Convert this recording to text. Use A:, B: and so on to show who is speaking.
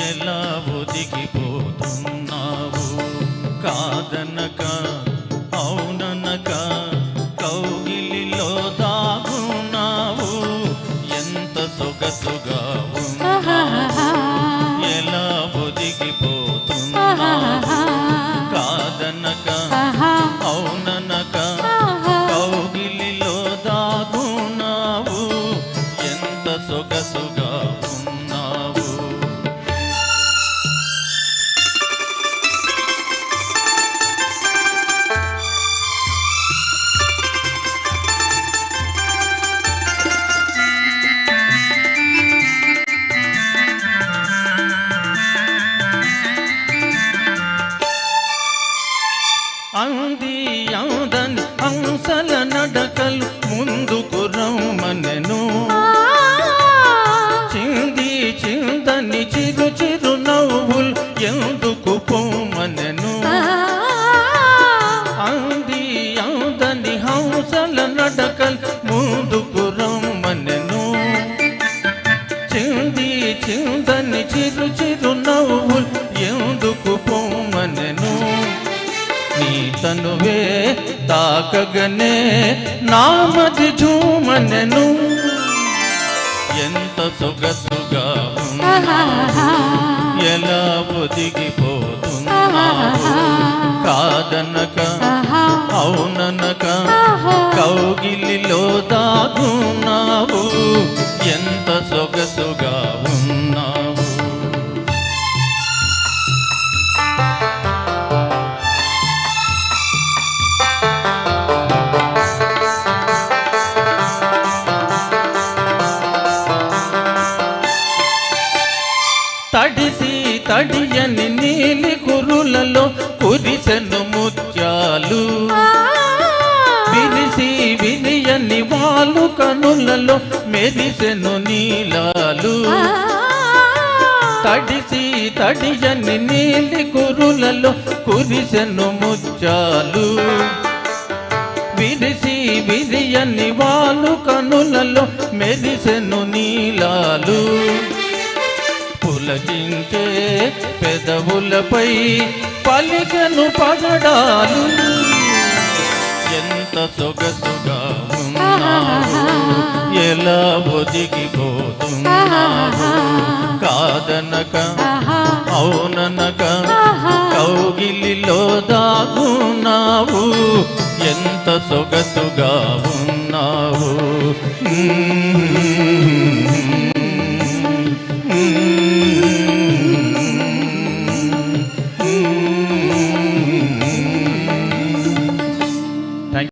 A: ఎలా ఒదిగిపోతున్నావు కాదనక అవుననక కౌగిలిలో దాగున్నావు ఎంత సొగసుగా ఉన్నావు ఎలా ఒదిగిపోతున్నావు కాదనక అవుననక కౌగిలిలో దాగున్నావు ఎంత సొగసుగా ఉన్నావు అంది అందని హంసల నడకలు ముందుకు రమ్మనెను చింది చిందని చిరు చిరు నవ్వులు ఎందుకు పొమ్మనెను అంది అందని హంసల నడకలు ముందుకు రమ్మనెను చింది చిందని చిరు చిరు నవ్వులు ఎందుకు పొమ్మనెను నీ తనువే తాకగనే నామది ఝూమనెను ఎంత సొగసుగా ఉన్నావు ఎలా ఒదిగిపోతున్నావు కాదనక అవుననక కౌగిలిలో దాగున్నావు ఎంత సొగసుగా ఉన్నావు తడిసి తడియని నీలి కురులలో కురిసెను ముత్యాలు విరిసి విరియని వాలు కనులలో మెరిసెను నీలాలు తడిసి తడియని నీలి కురులలో కురిసెను ముత్యాలు విరిసి విరియని వాలు కనులలో మెరిసెను నీలాలు పులకించే పెదవులపై పలికెను పగడాలు ఎంత సొగసుగా ఉన్నావు ఎలా ఒదిగిపోతున్నావు కాదనక అవుననక కౌగిలిలో దాగున్నావు ఎంత సొగసుగా ఉన్నావు